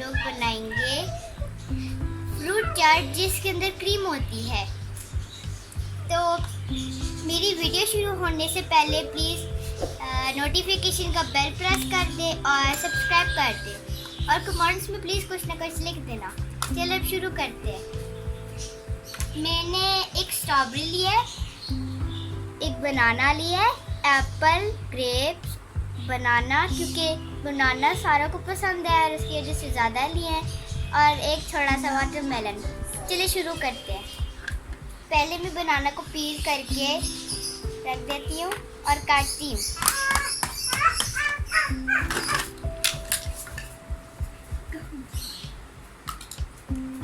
लोग बनाएंगे फ्रूट चाट जिसके अंदर क्रीम होती है। तो मेरी वीडियो शुरू होने से पहले प्लीज़ नोटिफिकेशन का बेल प्रेस कर दे और सब्सक्राइब कर दे और कमेंट्स में प्लीज़ कुछ ना कुछ लिख देना। चलो अब शुरू करते हैं। मैंने एक स्ट्रॉबेरी लिया है, एक बनाना लिया है, एप्पल, ग्रेप्स, बनाना क्योंकि बनाना सारों को पसंद है और उसकी वजह से ज़्यादा लिए हैं, और एक थोड़ा सा वाटरमेलन। चलिए शुरू करते हैं। पहले मैं बनाना को पील करके रख देती हूँ और काटती हूँ।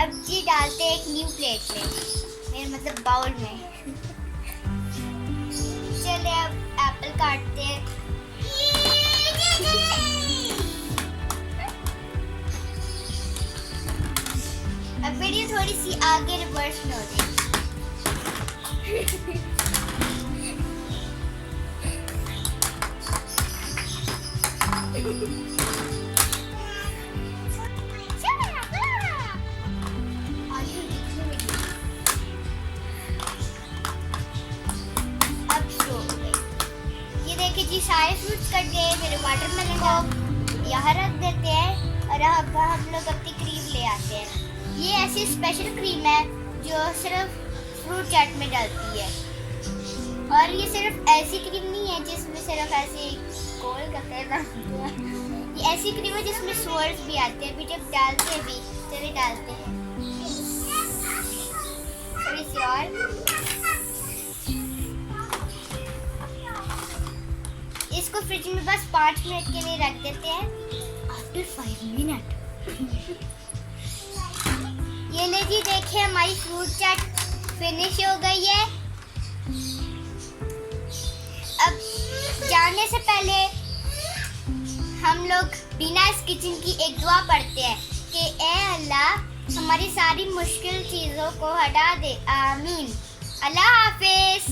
अब ये डालते हैं एक न्यू प्लेट में, मेरे मतलब बाउल में। चलिए अब एप्पल काटते हैं। अब वीडियो थोड़ी सी आगे रिवर्स में हो गई। अब शुरू हो गई। ये देखिए जी, सारे फ्रूट्स कट गए। मेरे वाटरमेलन को यहाँ रख देते हैं और अब हम लोग अपनी क्रीम ले आते हैं। ये ऐसी स्पेशल क्रीम है जो सिर्फ फ्रूट चाट में डालती है, और ये सिर्फ ऐसी क्रीम नहीं है जिसमें सिर्फ ऐसे गोल करते हैं। ये ऐसी क्रीम है जिसमें स्वॉर्ड्स भी आते हैं। अभी जब डालते भी चलिए डालते हैं थोड़ी सी और। इसको फ्रिज में बस 5 मिनट के लिए रख देते हैं। आफ्टर 5 मिनट ये ले जी, देखिए हमारी फ्रूट चाट फिनिश हो गई है। अब जाने से पहले हम लोग बीनास किचन की एक दुआ पढ़ते हैं कि ए अल्लाह हमारी सारी मुश्किल चीज़ों को हटा दे, आमीन। अल्लाह हाफिज।